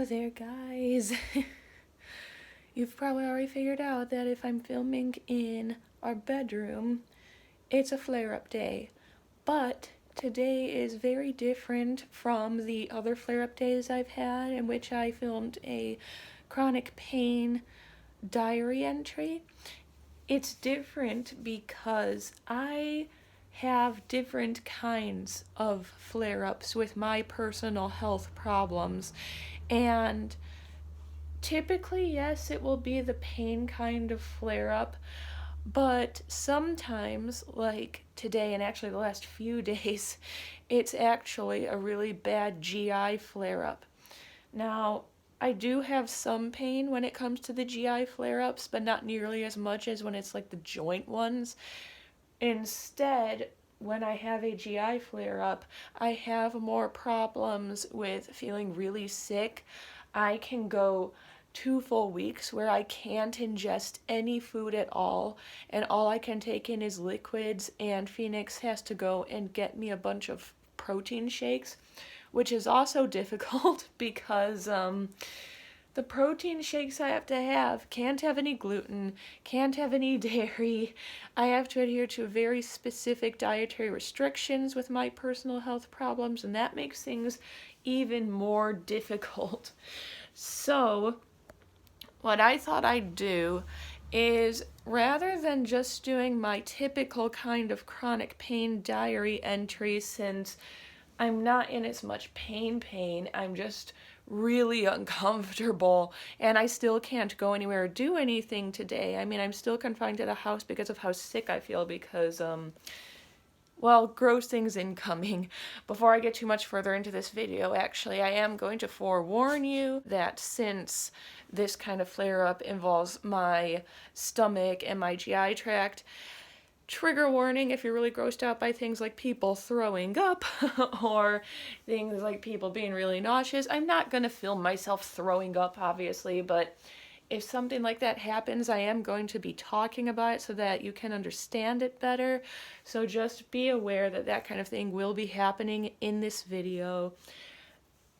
Hello there, guys. You've probably already figured out that if I'm filming in our bedroom, it's a flare-up day. But today is very different from the other flare-up days I've had in which I filmed a chronic pain diary entry. It's different because I have different kinds of flare-ups with my personal health problems, and typically, yes, it will be the pain kind of flare-up, but sometimes, like today and actually the last few days, it's actually a really bad GI flare-up. Now, I do have some pain when it comes to the GI flare-ups, but not nearly as much as when it's like the joint ones. Instead, when I have a GI flare-up, I have more problems with feeling really sick. I can go 2 full weeks where I can't ingest any food at all, and all I can take in is liquids, and Phoenix has to go and get me a bunch of protein shakes, which is also difficult because the protein shakes I have to have can't have any gluten, can't have any dairy. I have to adhere to very specific dietary restrictions with my personal health problems, and that makes things even more difficult. So, what I thought I'd do is, rather than just doing my typical kind of chronic pain diary entry, since I'm not in as much pain, I'm just really uncomfortable, and I still can't go anywhere or do anything today. I mean, I'm still confined to the house because of how sick I feel because, well, gross things incoming. Before I get too much further into this video, actually, I am going to forewarn you that since this kind of flare-up involves my stomach and my GI tract, trigger warning if you're really grossed out by things like people throwing up or things like people being really nauseous. I'm not going to film myself throwing up, obviously, but if something like that happens, I am going to be talking about it so that you can understand it better. So just be aware that that kind of thing will be happening in this video.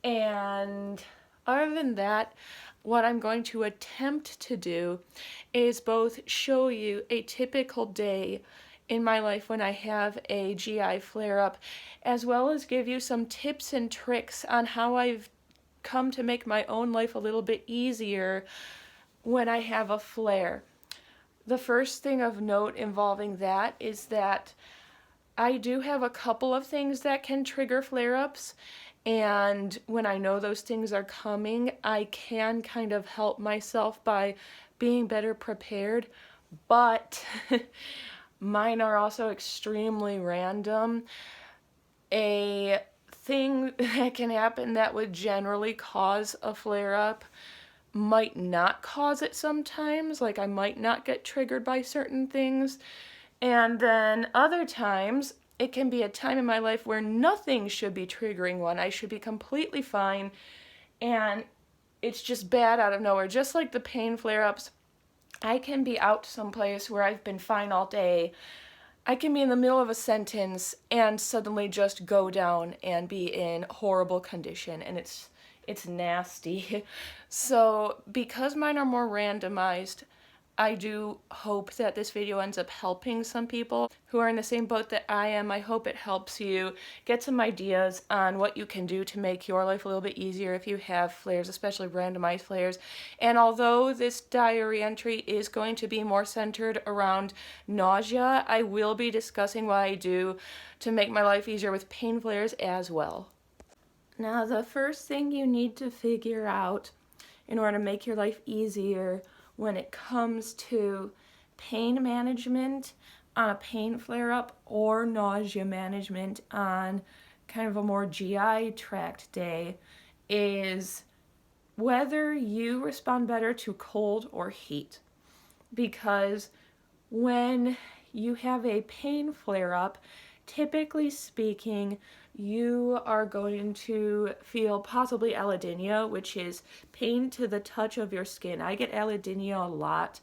And other than that, what I'm going to attempt to do is both show you a typical day in my life when I have a GI flare-up, as well as give you some tips and tricks on how I've come to make my own life a little bit easier when I have a flare. The first thing of note involving that is that I do have a couple of things that can trigger flare-ups, and when I know those things are coming, I can kind of help myself by being better prepared, but mine are also extremely random. A thing that can happen that would generally cause a flare-up might not cause it sometimes, like I might not get triggered by certain things, and then other times it can be a time in my life where nothing should be triggering one. I should be completely fine, and it's just bad out of nowhere. Just like the pain flare-ups, I can be out someplace where I've been fine all day. I can be in the middle of a sentence and suddenly just go down and be in horrible condition, and it's nasty. So because mine are more randomized, I do hope that this video ends up helping some people who are in the same boat that I am. I hope it helps you get some ideas on what you can do to make your life a little bit easier if you have flares, especially randomized flares. And although this diary entry is going to be more centered around nausea, I will be discussing what I do to make my life easier with pain flares as well. Now, the first thing you need to figure out in order to make your life easier when it comes to pain management on a pain flare-up or nausea management on kind of a more GI tract day is whether you respond better to cold or heat. Because when you have a pain flare-up, typically speaking, you are going to feel possibly allodynia, which is pain to the touch of your skin. I get allodynia a lot.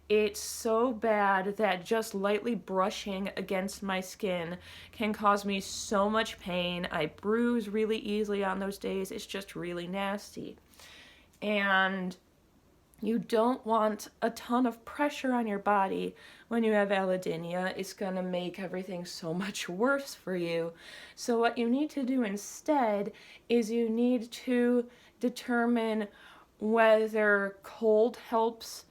It's so bad that just lightly brushing against my skin can cause me so much pain. I bruise really easily on those days. It's just really nasty. And you don't want a ton of pressure on your body when you have allodynia. It's going to make everything so much worse for you. So what you need to do instead is you need to determine whether cold helps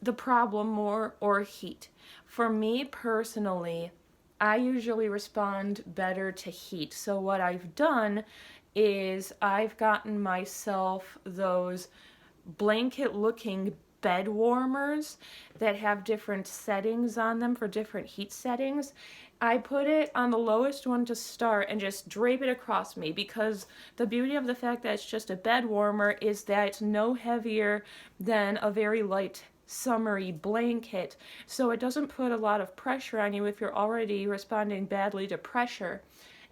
the problem more or heat. For me personally, I usually respond better to heat. So what I've done is I've gotten myself those blanket looking bed warmers that have different settings on them for different heat settings. I put it on the lowest one to start and just drape it across me, because the beauty of the fact that it's just a bed warmer is that it's no heavier than a very light summery blanket, so it doesn't put a lot of pressure on you if you're already responding badly to pressure.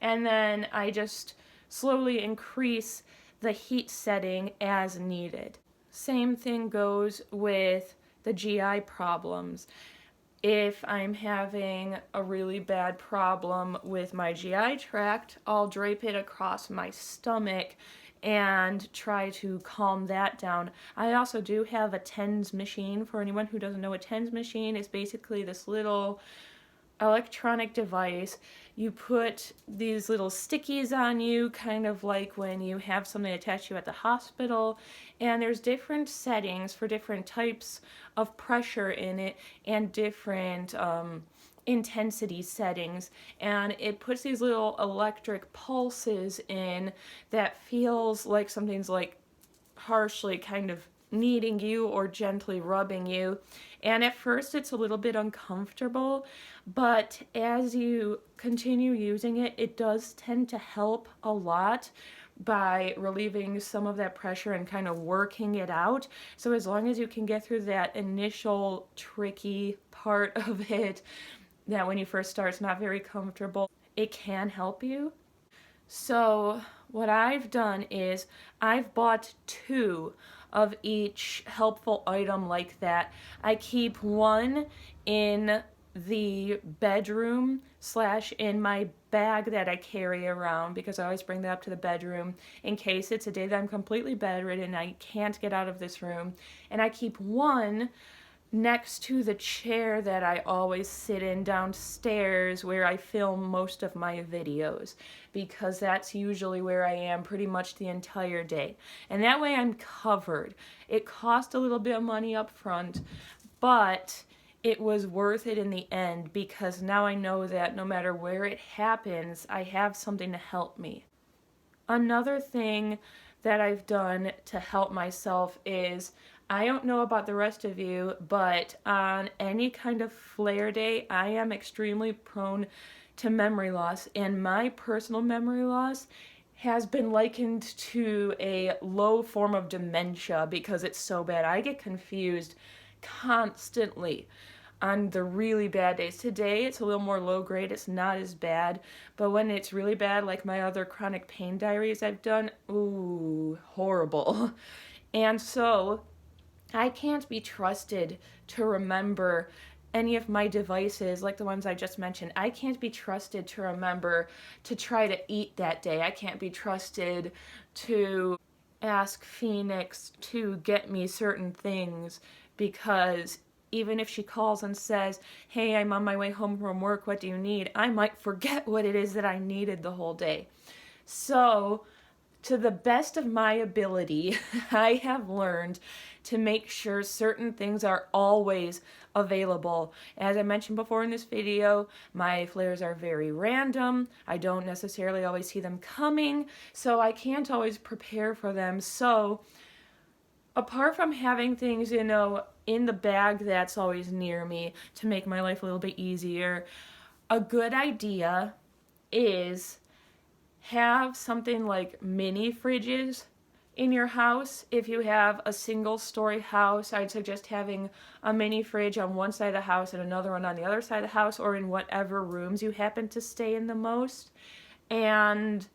And then I just slowly increase the heat setting as needed. Same thing goes with the GI problems. If I'm having a really bad problem with my GI tract, I'll drape it across my stomach and try to calm that down. I also do have a TENS machine. For anyone who doesn't know, a TENS machine is basically this little electronic device. You put these little stickies on you, kind of like when you have something attached to you at the hospital, and there's different settings for different types of pressure in it and different intensity settings, and it puts these little electric pulses in that feels like something's like harshly kind of kneading you or gently rubbing you. And at first it's a little bit uncomfortable, but as you continue using it, it does tend to help a lot by relieving some of that pressure and kind of working it out. So as long as you can get through that initial tricky part of it, that when you first start it's not very comfortable, it can help you. So what I've done is I've bought 2 of each helpful item like that. I keep one in the bedroom / in my bag that I carry around, because I always bring that up to the bedroom in case it's a day that I'm completely bedridden and I can't get out of this room. And I keep one next to the chair that I always sit in downstairs where I film most of my videos, because that's usually where I am pretty much the entire day. And that way I'm covered. It cost a little bit of money up front, but it was worth it in the end, because now I know that no matter where it happens, I have something to help me. Another thing that I've done to help myself is, I don't know about the rest of you, but on any kind of flare day, I am extremely prone to memory loss, and my personal memory loss has been likened to a low form of dementia because it's so bad. I get confused constantly on the really bad days. Today it's a little more low grade, it's not as bad, but when it's really bad, like my other chronic pain diaries I've done, ooh, horrible. And so I can't be trusted to remember any of my devices like the ones I just mentioned. I can't be trusted to remember to try to eat that day. I can't be trusted to ask Phoenix to get me certain things, because even if she calls and says, hey, I'm on my way home from work, what do you need? I might forget what it is that I needed the whole day. So, to the best of my ability, I have learned to make sure certain things are always available. As I mentioned before in this video, my flares are very random. I don't necessarily always see them coming, so I can't always prepare for them. So, apart from having things, in the bag that's always near me to make my life a little bit easier, a good idea is have something like mini fridges in your house. If you have a single-story house, I'd suggest having a mini fridge on one side of the house and another one on the other side of the house, or in whatever rooms you happen to stay in the most. And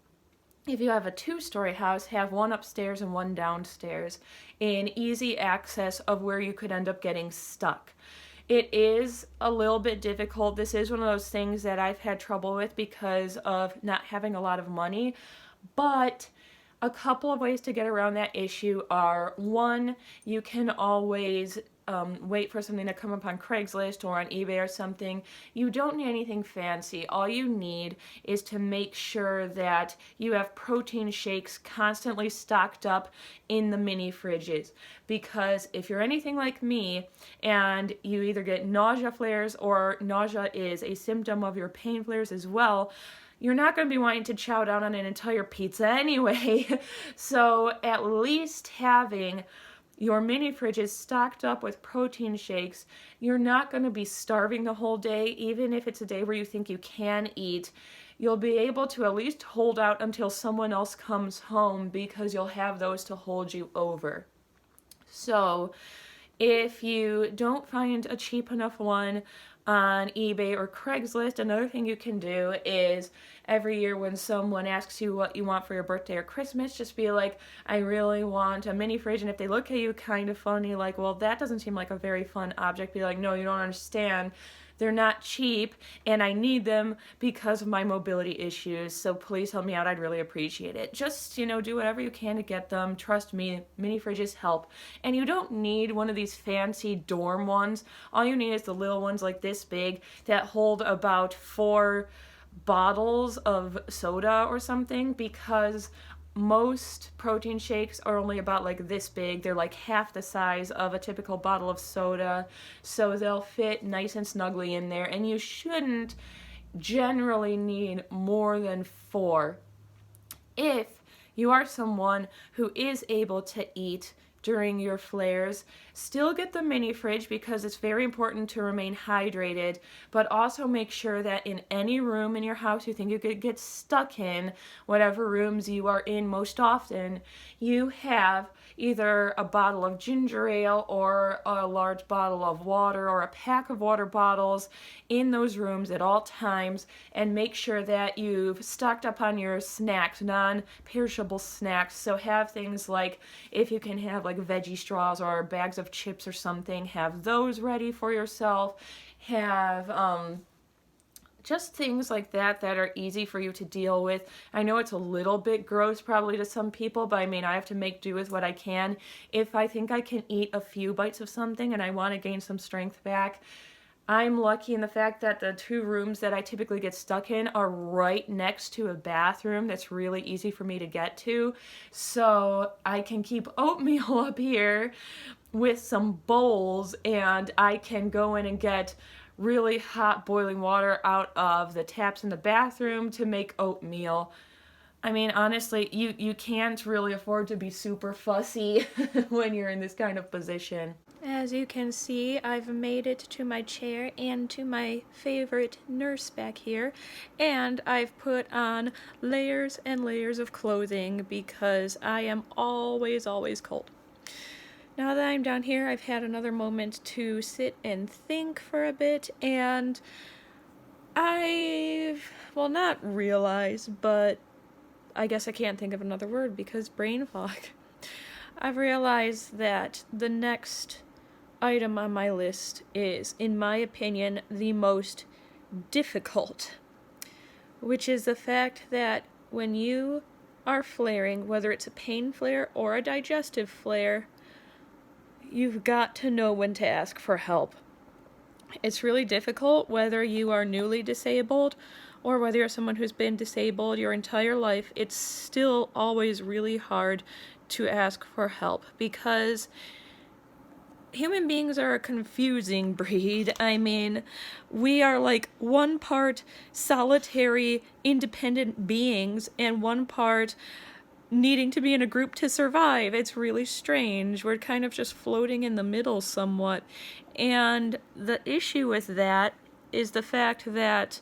if you have a 2-story house, have one upstairs and one downstairs in easy access of where you could end up getting stuck. It is a little bit difficult. This is one of those things that I've had trouble with because of not having a lot of money, but A couple of ways to get around that issue are, one, you can always wait for something to come up on Craigslist or on eBay or something. You don't need anything fancy. All you need is to make sure that you have protein shakes constantly stocked up in the mini fridges. Because if you're anything like me and you either get nausea flares, or nausea is a symptom of your pain flares as well, you're not going to be wanting to chow down on an entire pizza anyway. So at least having your mini fridge is stocked up with protein shakes, you're not going to be starving the whole day. Even if it's a day where you think you can eat, you'll be able to at least hold out until someone else comes home, because you'll have those to hold you over. So if you don't find a cheap enough one on eBay or Craigslist, another thing you can do is, every year when someone asks you what you want for your birthday or Christmas, just be like, I really want a mini fridge. And if they look at you kind of funny, like, well, that doesn't seem like a very fun object, be like, no, you don't understand. They're not cheap, and I need them because of my mobility issues, so please help me out. I'd really appreciate it. Just, do whatever you can to get them. Trust me, mini fridges help. And you don't need one of these fancy dorm ones. All you need is the little ones like this big that hold about 4 bottles of soda or something, because most protein shakes are only about like this big. They're like half the size of a typical bottle of soda, so they'll fit nice and snugly in there, and you shouldn't generally need more than 4. If you are someone who is able to eat during your flares, still get the mini fridge, because it's very important to remain hydrated, but also make sure that in any room in your house you think you could get stuck in, whatever rooms you are in most often, you have either a bottle of ginger ale or a large bottle of water or a pack of water bottles in those rooms at all times, and make sure that you've stocked up on your snacks, non-perishable snacks. So have things like, if you can have like veggie straws or bags of chips or something, have those ready for yourself. Have just things like that are easy for you to deal with. I know it's a little bit gross probably to some people, but I have to make do with what I can. If I think I can eat a few bites of something and I want to gain some strength back, I'm lucky in the fact that the 2 rooms that I typically get stuck in are right next to a bathroom that's really easy for me to get to. So I can keep oatmeal up here with some bowls, and I can go in and get really hot boiling water out of the taps in the bathroom to make oatmeal. Honestly, you can't really afford to be super fussy when you're in this kind of position. As you can see, I've made it to my chair and to my favorite nurse back here, and I've put on layers and layers of clothing because I am always cold. Now that I'm down here, I've had another moment to sit and think for a bit, and not realize, but I guess I can't think of another word because brain fog. I've realized that the next item on my list is, in my opinion, the most difficult, which is the fact that when you are flaring, whether it's a pain flare or a digestive flare, you've got to know when to ask for help. It's really difficult whether you are newly disabled or whether you're someone who's been disabled your entire life. It's still always really hard to ask for help because human beings are a confusing breed. We are like one part solitary, independent beings and one part needing to be in a group to survive. It's really strange. We're kind of just floating in the middle somewhat. And the issue with that is the fact that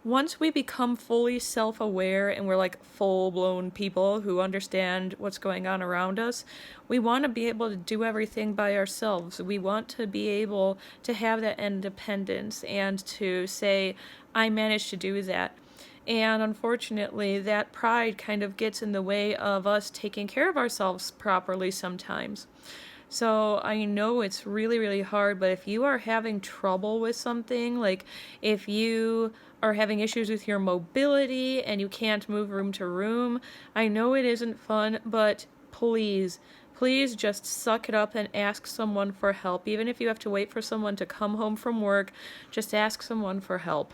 once we become fully self-aware and we're like full-blown people who understand what's going on around us, we want to be able to do everything by ourselves. We want to be able to have that independence and to say, I managed to do that. And unfortunately, that pride kind of gets in the way of us taking care of ourselves properly sometimes. So I know it's really, really hard, but if you are having trouble with something, like if you are having issues with your mobility and you can't move room to room, I know it isn't fun, but please, please just suck it up and ask someone for help. Even if you have to wait for someone to come home from work, just ask someone for help.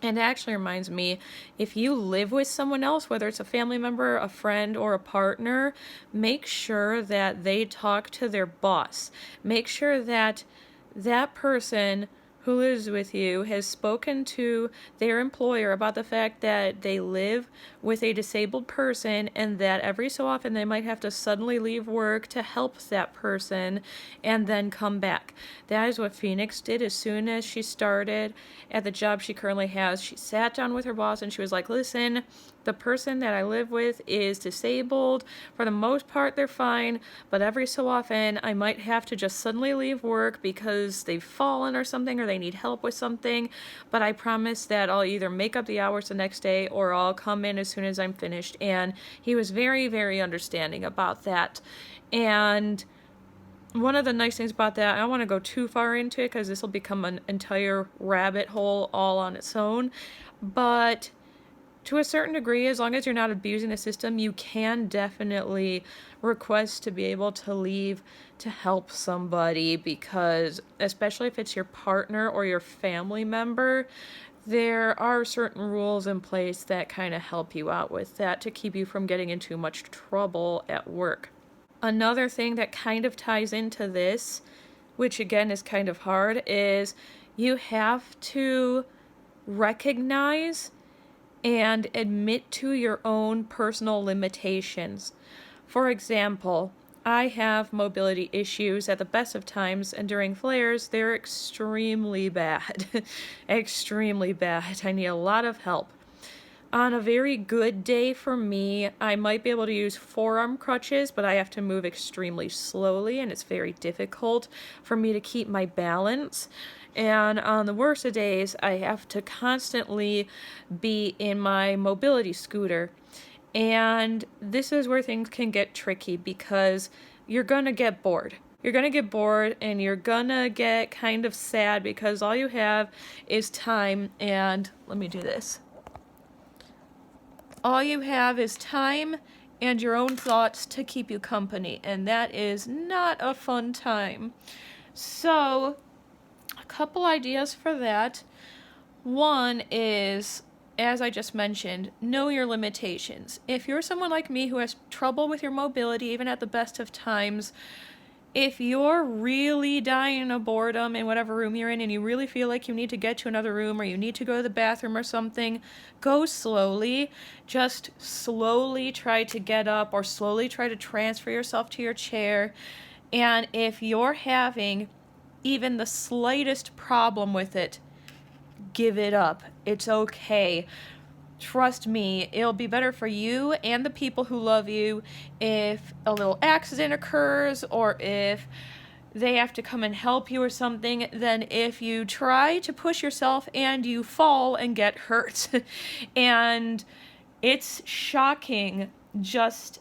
And it actually reminds me, if you live with someone else, whether it's a family member, a friend, or a partner, make sure that they talk to their boss. Make sure that that person who lives with you has spoken to their employer about the fact that they live with a disabled person and that every so often they might have to suddenly leave work to help that person and then come back. That is what Phoenix did as soon as she started at the job she currently has. She sat down with her boss and she was like, listen, the person that I live with is disabled. For the most part, they're fine, but every so often I might have to just suddenly leave work because they've fallen or something, or they need help with something. But I promise that I'll either make up the hours the next day or I'll come in as soon as I'm finished. And he was very, very understanding about that. And one of the nice things about that, I don't want to go too far into it because this will become an entire rabbit hole all on its own, but to a certain degree, as long as you're not abusing the system, you can definitely request to be able to leave to help somebody, because especially if it's your partner or your family member, there are certain rules in place that kind of help you out with that to keep you from getting into much trouble at work. Another thing that kind of ties into this, which again is kind of hard, is you have to recognize and admit to your own personal limitations. For example, I have mobility issues at the best of times, and during flares, they're extremely bad. Extremely bad. I need a lot of help. On a very good day for me, I might be able to use forearm crutches, but I have to move extremely slowly, and it's very difficult for me to keep my balance. And on the worst of days, I have to constantly be in my mobility scooter. And this is where things can get tricky because you're going to get bored. You're going to get bored and you're going to get kind of sad because all you have is time and let me do this. All you have is time and your own thoughts to keep you company, and that is not a fun time. So, a couple ideas for that. One is, as I just mentioned, know your limitations. If you're someone like me who has trouble with your mobility, even at the best of times, if you're really dying of boredom in whatever room you're in and you really feel like you need to get to another room or you need to go to the bathroom or something, go slowly. Just slowly try to get up or slowly try to transfer yourself to your chair. And if you're having even the slightest problem with it, give it up. It's okay. Trust me, it'll be better for you and the people who love you if a little accident occurs or if they have to come and help you or something than if you try to push yourself and you fall and get hurt. And it's shocking just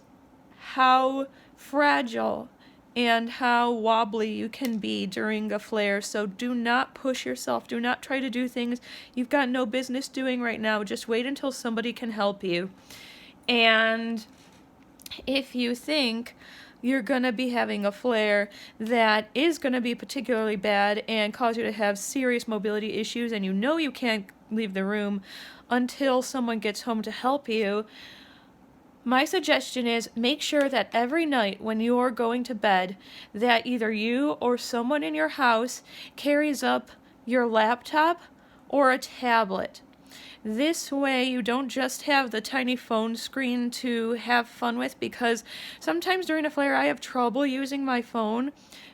how fragile and how wobbly you can be during a flare. So do not push yourself. Do not try to do things you've got no business doing right now. Just wait until somebody can help you. And if you think you're going to be having a flare that is going to be particularly bad and cause you to have serious mobility issues, and you know you can't leave the room until someone gets home to help you, my suggestion is make sure that every night when you're going to bed that either you or someone in your house carries up your laptop or a tablet. This way you don't just have the tiny phone screen to have fun with, because sometimes during a flare I have trouble using my phone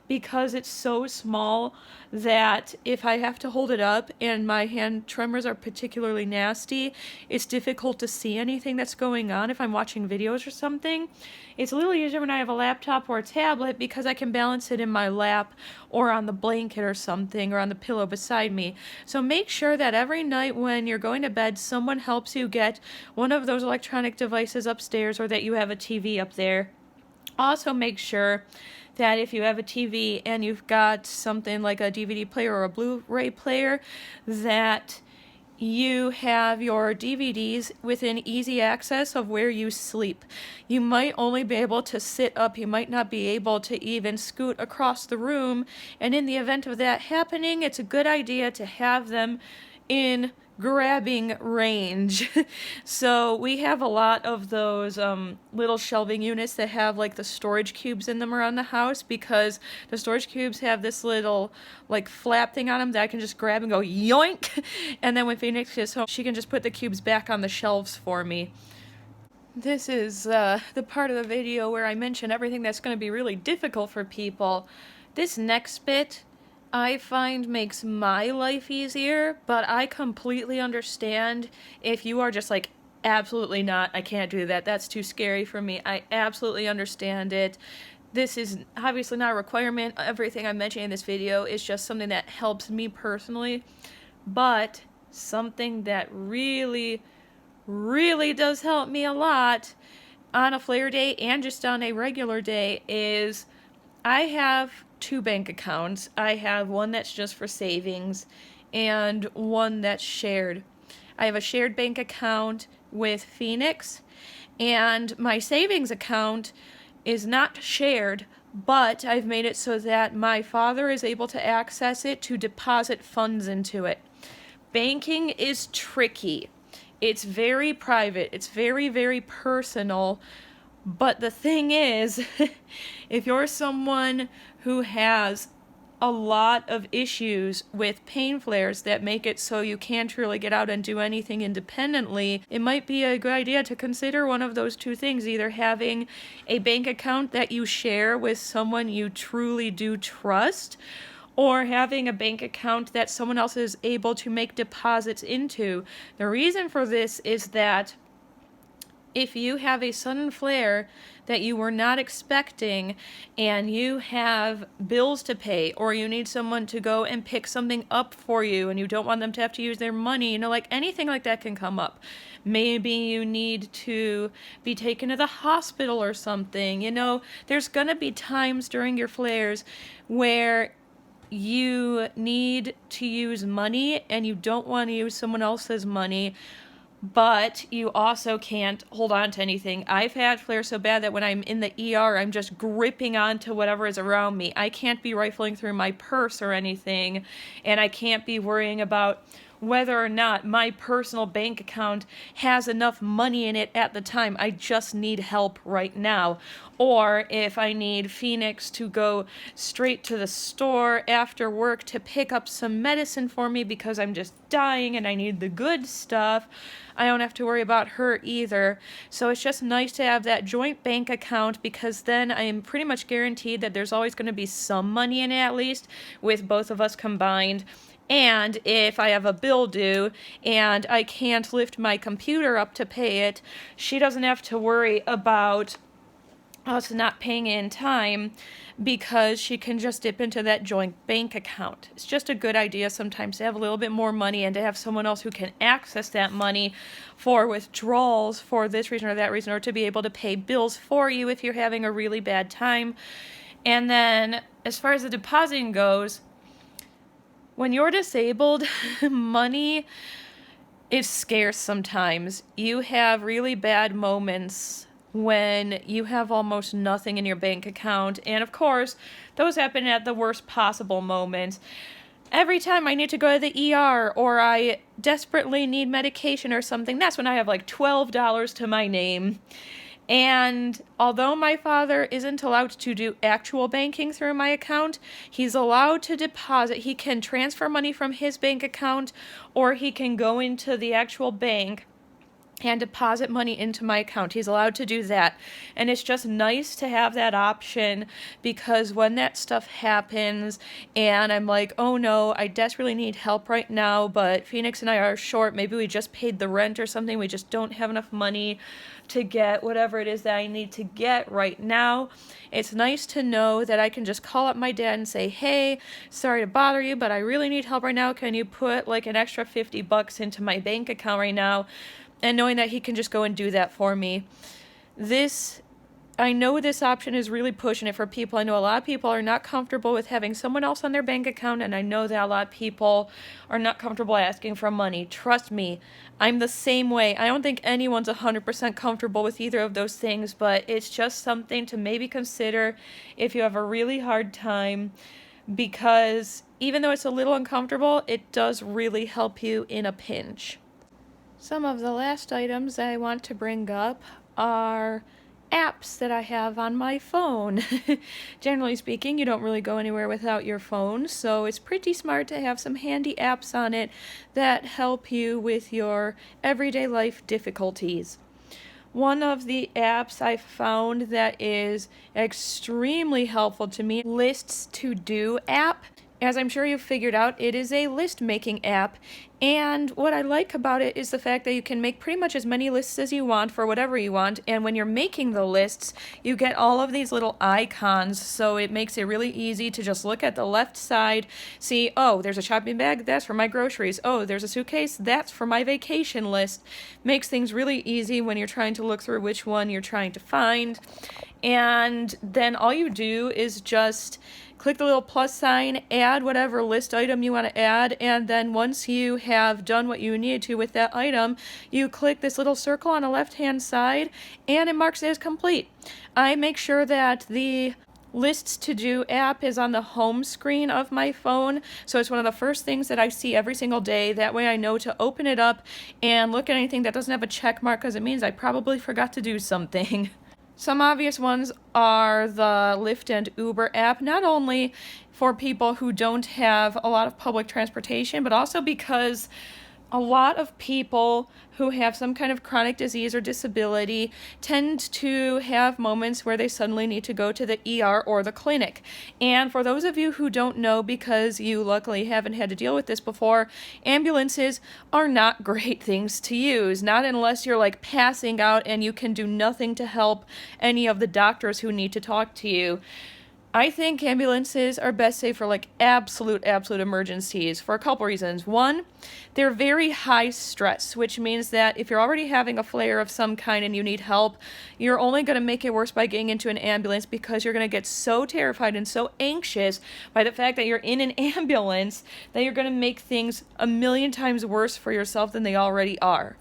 because it's so small that if I have to hold it up and my hand tremors are particularly nasty, it's difficult to see anything that's going on if I'm watching videos or something. It's a little easier when I have a laptop or a tablet because I can balance it in my lap or on the blanket or something or on the pillow beside me. So make sure that every night when you're going to bed, someone helps you get one of those electronic devices upstairs or that you have a TV up there. Also make sure that if you have a TV and you've got something like a DVD player or a Blu-ray player, that you have your DVDs within easy access of where you sleep. You might only be able to sit up, you might not be able to even scoot across the room, and in the event of that happening, it's a good idea to have them in grabbing range. So we have a lot of those little shelving units that have like the storage cubes in them around the house, because the storage cubes have this little like flap thing on them that I can just grab and go yoink, and then when Phoenix gets home she can just put the cubes back on the shelves for me. This is the part of the video where I mention everything that's going to be really difficult for people. This next bit I find makes my life easier, but I completely understand if you are just like, absolutely not, I can't do that, that's too scary for me. I absolutely understand it. This is obviously not a requirement. Everything I'm mentioning in this video is just something that helps me personally, but something that really, really does help me a lot on a flare day and just on a regular day is I have 2 bank accounts. I have one that's just for savings and one that's shared. I have a shared bank account with Phoenix, and my savings account is not shared, but I've made it so that my father is able to access it to deposit funds into it. Banking is tricky. It's very private. It's very, very personal. But the thing is, if you're someone who has a lot of issues with pain flares that make it so you can't really get out and do anything independently, it might be a good idea to consider one of those 2 things, either having a bank account that you share with someone you truly do trust, or having a bank account that someone else is able to make deposits into. The reason for this is that if you have a sudden flare that you were not expecting and you have bills to pay, or you need someone to go and pick something up for you and you don't want them to have to use their money, like anything like that can come up. Maybe you need to be taken to the hospital or something. There's gonna be times during your flares where you need to use money and you don't want to use someone else's money, but you also can't hold on to anything. I've had flares so bad that when I'm in the ER, I'm just gripping onto whatever is around me. I can't be rifling through my purse or anything, and I can't be worrying about whether or not my personal bank account has enough money in it at the time. I just need help right now. Or if I need Phoenix to go straight to the store after work to pick up some medicine for me because I'm just dying and I need the good stuff, I don't have to worry about her either. So it's just nice to have that joint bank account, because then I am pretty much guaranteed that there's always going to be some money in it, at least, with both of us combined. And if I have a bill due and I can't lift my computer up to pay it, she doesn't have to worry about us not paying in time, because she can just dip into that joint bank account. It's just a good idea sometimes to have a little bit more money and to have someone else who can access that money for withdrawals for this reason or that reason, or to be able to pay bills for you if you're having a really bad time. And then as far as the depositing goes, when you're disabled, money is scarce sometimes. You have really bad moments when you have almost nothing in your bank account, and of course, those happen at the worst possible moments. Every time I need to go to the ER or I desperately need medication or something, that's when I have like $12 to my name. And although my father isn't allowed to do actual banking through my account, he's allowed to deposit. He can transfer money from his bank account, or he can go into the actual bank and deposit money into my account. He's allowed to do that. And it's just nice to have that option, because when that stuff happens and I'm like, oh no, I desperately need help right now, but Phoenix and I are short, maybe we just paid the rent or something, we just don't have enough money to get whatever it is that I need to get right now. It's nice to know that I can just call up my dad and say, hey, sorry to bother you, but I really need help right now. Can you put like an extra $50 into my bank account right now? And knowing that he can just go and do that for me. This I know this option is really pushing it for people. I know a lot of people are not comfortable with having someone else on their bank account, and I know that a lot of people are not comfortable asking for money. Trust me, I'm the same way. I don't think anyone's 100% comfortable with either of those things, but it's just something to maybe consider if you have a really hard time, because even though it's a little uncomfortable, it does really help you in a pinch. Some of the last items I want to bring up are apps that I have on my phone. Generally speaking, you don't really go anywhere without your phone, so it's pretty smart to have some handy apps on it that help you with your everyday life difficulties. One of the apps I found that is extremely helpful to me, Lists To Do app. As I'm sure you've figured out, it is a list making app, and what I like about it is the fact that you can make pretty much as many lists as you want for whatever you want, and when you're making the lists, you get all of these little icons, so it makes it really easy to just look at the left side, see, oh, there's a shopping bag, that's for my groceries, oh, there's a suitcase, that's for my vacation list. Makes things really easy when you're trying to look through which one you're trying to find, and then all you do is just click the little plus sign, add whatever list item you want to add, and then once you have done what you need to with that item, you click this little circle on the left-hand side, and it marks it as complete. I make sure that the Lists To Do app is on the home screen of my phone, so it's one of the first things that I see every single day. That way I know to open it up and look at anything that doesn't have a check mark, because it means I probably forgot to do something. Some obvious ones are the Lyft and Uber app, not only for people who don't have a lot of public transportation, but also because a lot of people who have some kind of chronic disease or disability tend to have moments where they suddenly need to go to the ER or the clinic. And for those of you who don't know, because you luckily haven't had to deal with this before, ambulances are not great things to use, not unless you're like passing out and you can do nothing to help any of the doctors who need to talk to you. I think ambulances are best saved for like absolute emergencies for a couple reasons. One, they're very high stress, which means that if you're already having a flare of some kind and you need help, you're only going to make it worse by getting into an ambulance, because you're going to get so terrified and so anxious by the fact that you're in an ambulance that you're going to make things a million times worse for yourself than they already are.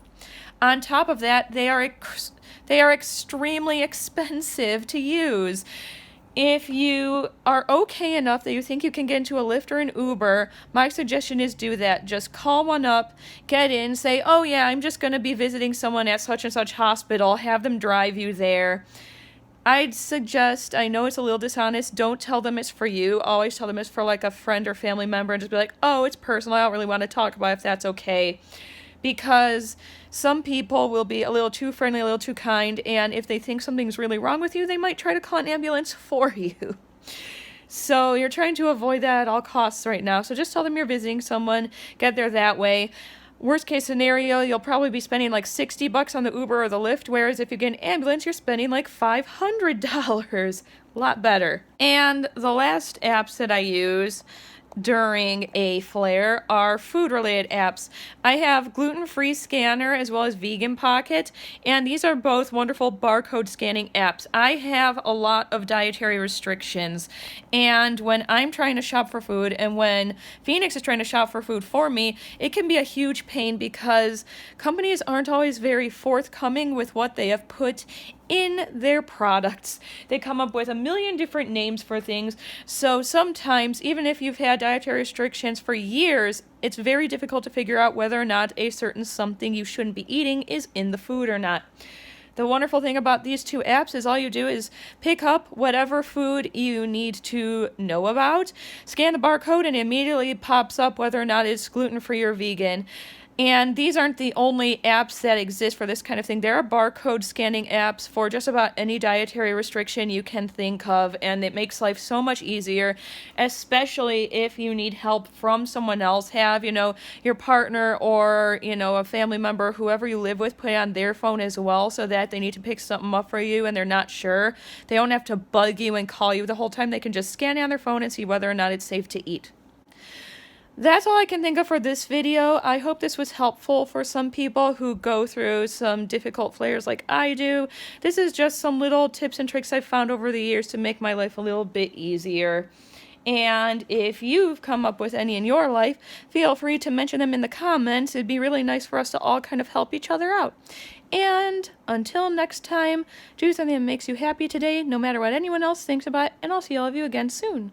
On top of that, they are extremely expensive to use. If you are okay enough that you think you can get into a Lyft or an Uber, my suggestion is do that. Just call one up, get in, say, oh yeah, I'm just going to be visiting someone at such and such hospital, have them drive you there. I'd suggest, I know it's a little dishonest, don't tell them it's for you. Always tell them it's for like a friend or family member, and just be like, oh, it's personal, I don't really want to talk about it if that's okay. Because some people will be a little too friendly, a little too kind, and if they think something's really wrong with you, they might try to call an ambulance for you. So you're trying to avoid that at all costs right now. So just tell them you're visiting someone, get there that way. Worst case scenario, you'll probably be spending like $60 on the Uber or the Lyft, whereas if you get an ambulance, you're spending like $500. A lot better. And the last apps that I use during a flare are food-related apps. I have Gluten-Free Scanner as well as Vegan Pocket, and these are both wonderful barcode scanning apps. I have a lot of dietary restrictions, and when I'm trying to shop for food and when Phoenix is trying to shop for food for me, it can be a huge pain because companies aren't always very forthcoming with what they have put in their products. They come up with a million different names for things, so sometimes, even if you've had dietary restrictions for years, it's very difficult to figure out whether or not a certain something you shouldn't be eating is in the food or not. The wonderful thing about these two apps is all you do is pick up whatever food you need to know about, scan the barcode, and it immediately pops up whether or not it's gluten-free or vegan. And these aren't the only apps that exist for this kind of thing. There are barcode scanning apps for just about any dietary restriction you can think of, and it makes life so much easier, especially if you need help from someone else. Have, your partner or, a family member, whoever you live with, put it on their phone as well so that they need to pick something up for you and they're not sure. They don't have to bug you and call you the whole time. They can just scan it on their phone and see whether or not it's safe to eat. That's all I can think of for this video. I hope this was helpful for some people who go through some difficult flares like I do. This is just some little tips and tricks I've found over the years to make my life a little bit easier. And if you've come up with any in your life, feel free to mention them in the comments. It'd be really nice for us to all kind of help each other out. And until next time, do something that makes you happy today, no matter what anyone else thinks about it, and I'll see all of you again soon.